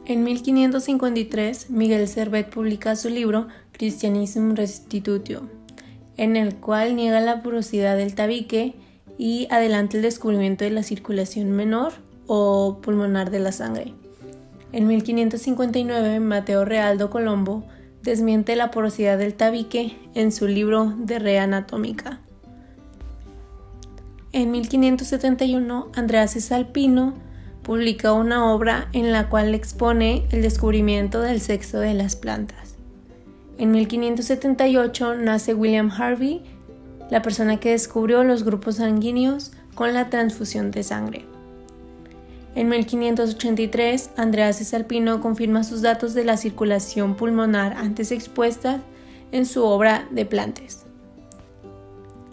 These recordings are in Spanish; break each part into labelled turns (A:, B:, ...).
A: En 1553, Miguel Servet publica su libro Christianism Restitutio, en el cual niega la porosidad del tabique y adelanta el descubrimiento de la circulación menor o pulmonar de la sangre. En 1559, Mateo Realdo Colombo desmiente la porosidad del tabique en su libro De Re Anatómica. En 1571, Andrea Cesalpino publica una obra en la cual expone el descubrimiento del sexo de las plantas. En 1578 nace William Harvey, la persona que descubrió los grupos sanguíneos con la transfusión de sangre. En 1583, Andrea Cesalpino confirma sus datos de la circulación pulmonar antes expuestas en su obra De Plantes.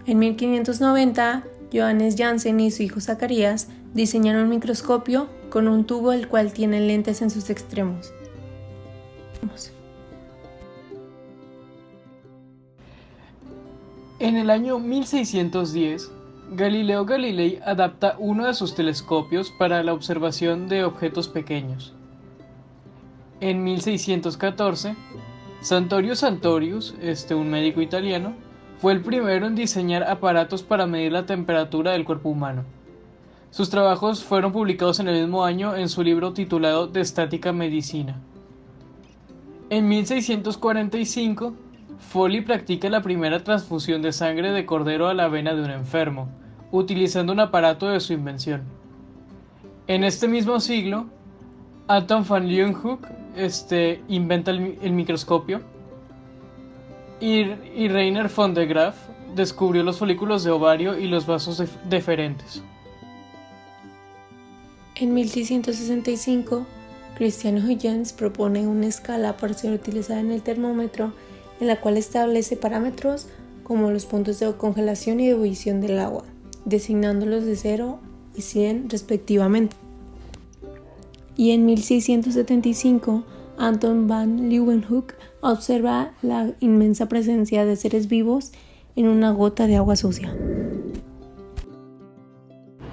A: En 1590, Johannes Janssen y su hijo Zacarías diseñaron un microscopio con un tubo el cual tiene lentes en sus extremos.
B: En el año 1610, Galileo Galilei adapta uno de sus telescopios para la observación de objetos pequeños. En 1614, Santorio Santorius, un médico italiano, fue el primero en diseñar aparatos para medir la temperatura del cuerpo humano. Sus trabajos fueron publicados en el mismo año en su libro titulado De Estática Medicina. En 1645, Foley practica la primera transfusión de sangre de cordero a la vena de un enfermo, utilizando un aparato de su invención. En este mismo siglo, Anton van Leeuwenhoek inventa el microscopio y Rainer von de Graaf descubrió los folículos de ovario y los vasos deferentes.
A: En 1665, Christian Huygens propone una escala para ser utilizada en el termómetro, en la cual establece parámetros como los puntos de congelación y de ebullición del agua, designándolos de 0 y 100 respectivamente. Y en 1675, Anton van Leeuwenhoek observa la inmensa presencia de seres vivos en una gota de agua sucia.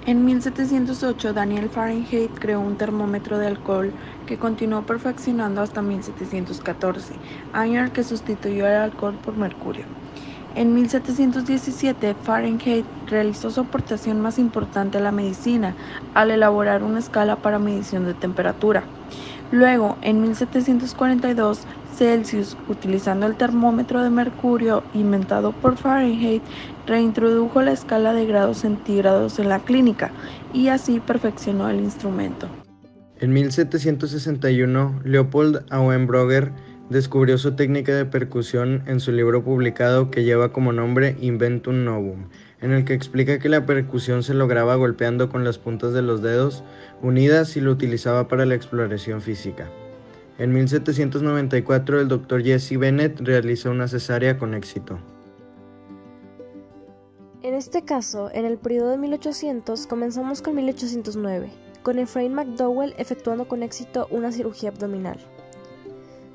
C: En 1708, Daniel Fahrenheit creó un termómetro de alcohol que continuó perfeccionando hasta 1714, año en el que sustituyó el alcohol por mercurio. En 1717, Fahrenheit realizó su aportación más importante a la medicina al elaborar una escala para medición de temperatura. Luego, en 1742, Celsius, utilizando el termómetro de mercurio inventado por Fahrenheit, reintrodujo la escala de grados centígrados en la clínica y así perfeccionó el instrumento.
D: En 1761, Leopold Auenbrugger descubrió su técnica de percusión en su libro publicado que lleva como nombre Inventum Novum, en el que explica que la percusión se lograba golpeando con las puntas de los dedos unidas y lo utilizaba para la exploración física. En 1794, el Dr. Jesse Bennett realizó una cesárea con éxito.
E: En este caso, en el periodo de 1800, comenzamos con 1809, con Ephraim McDowell efectuando con éxito una cirugía abdominal.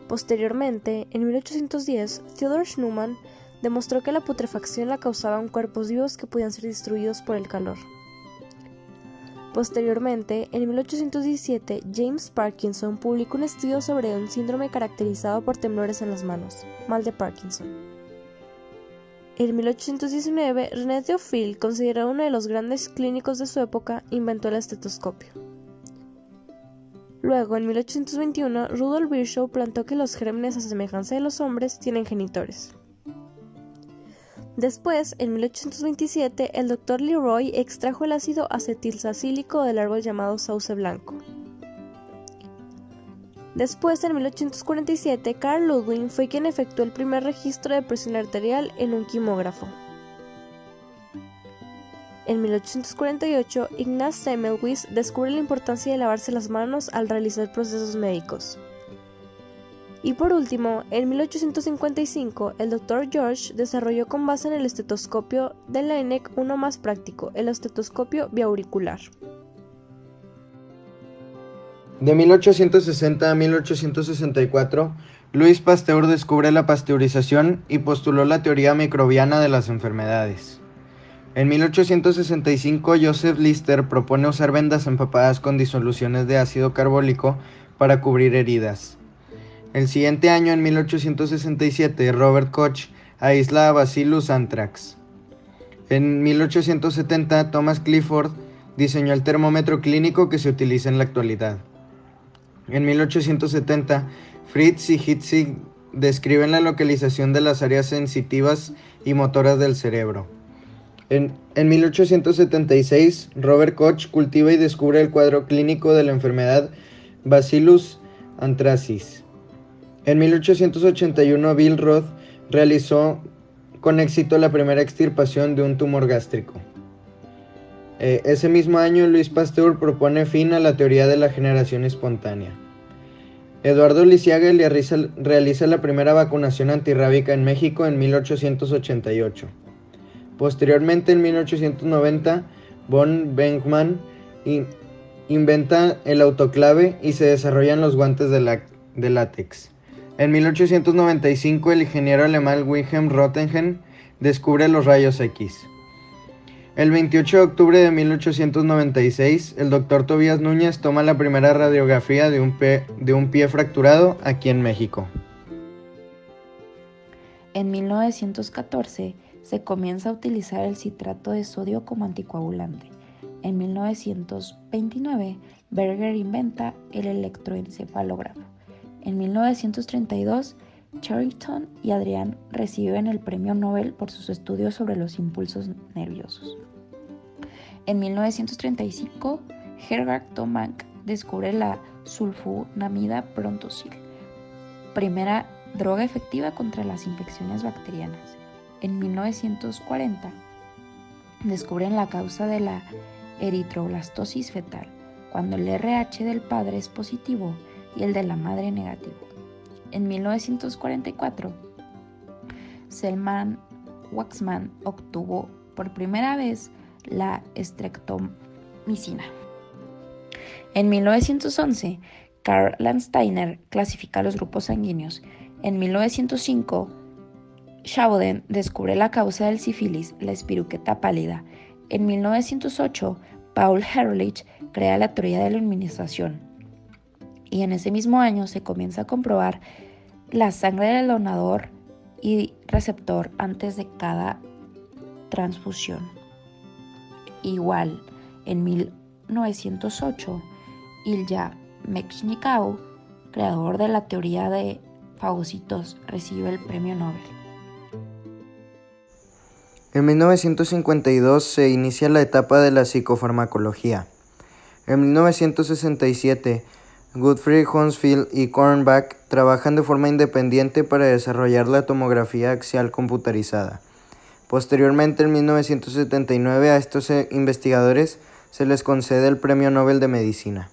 E: Posteriormente, en 1810, Theodor Schnumann demostró que la putrefacción la causaban cuerpos vivos que podían ser destruidos por el calor. Posteriormente, en 1817, James Parkinson publicó un estudio sobre un síndrome caracterizado por temblores en las manos, mal de Parkinson. En 1819, René Théophile, considerado uno de los grandes clínicos de su época, inventó el estetoscopio. Luego, en 1821, Rudolf Virchow planteó que los gérmenes, a semejanza de los hombres, tienen genitores. Después, en 1827, el Dr. Leroy extrajo el ácido acetilsacílico del árbol llamado sauce blanco. Después, en 1847, Carl Ludwig fue quien efectuó el primer registro de presión arterial en un quimógrafo. En 1848, Ignaz Semmelweis descubre la importancia de lavarse las manos al realizar procesos médicos. Y por último, en 1855, el Dr. George desarrolló con base en el estetoscopio de Laennec uno más práctico, el estetoscopio biauricular.
D: De 1860 a 1864, Louis Pasteur descubre la pasteurización y postuló la teoría microbiana de las enfermedades. En 1865, Joseph Lister propone usar vendas empapadas con disoluciones de ácido carbólico para cubrir heridas. El siguiente año, en 1867, Robert Koch aísla a Bacillus anthrax. En 1870, Thomas Clifford diseñó el termómetro clínico que se utiliza en la actualidad. En 1870, Fritz y Hitzig describen la localización de las áreas sensitivas y motoras del cerebro. En 1876, Robert Koch cultiva y descubre el cuadro clínico de la enfermedad Bacillus anthracis. En 1881, Bill Roth realizó con éxito la primera extirpación de un tumor gástrico. Ese mismo año, Louis Pasteur propone fin a la teoría de la generación espontánea. Eduardo Lisiaga realiza la primera vacunación antirrábica en México en 1888. Posteriormente, en 1890, von Wegmann inventa el autoclave y se desarrollan los guantes de látex. En 1895, el ingeniero alemán Wilhelm Röntgen descubre los rayos X. El 28 de octubre de 1896, el doctor Tobías Núñez toma la primera radiografía de un pie fracturado aquí en México.
C: En 1914 se comienza a utilizar el citrato de sodio como anticoagulante. En 1929, Berger inventa el electroencefalógrafo. En 1932, Charrington y Adrian reciben el premio Nobel por sus estudios sobre los impulsos nerviosos. En 1935, Herbert Tomac descubre la sulfonamida prontosil, primera droga efectiva contra las infecciones bacterianas. En 1940, descubren la causa de la eritroblastosis fetal, cuando el RH del padre es positivo y el de la madre negativo. En 1944, Selman Waksman obtuvo por primera vez la streptomicina. En 1911, Karl Landsteiner clasifica los grupos sanguíneos. En 1905, Schaboden descubre la causa del sífilis, la espiroqueta pálida. En 1908, Paul Ehrlich crea la teoría de la inmunización. Y en ese mismo año se comienza a comprobar la sangre del donador y receptor antes de cada transfusión. Igual, en 1908, Ilya Mechnikov, creador de la teoría de fagocitos, recibe el premio Nobel.
D: En 1952 se inicia la etapa de la psicofarmacología. En 1967, Gottfried Hounsfield y Cornbach trabajan de forma independiente para desarrollar la tomografía axial computarizada. Posteriormente, en 1979, a estos investigadores se les concede el Premio Nobel de Medicina.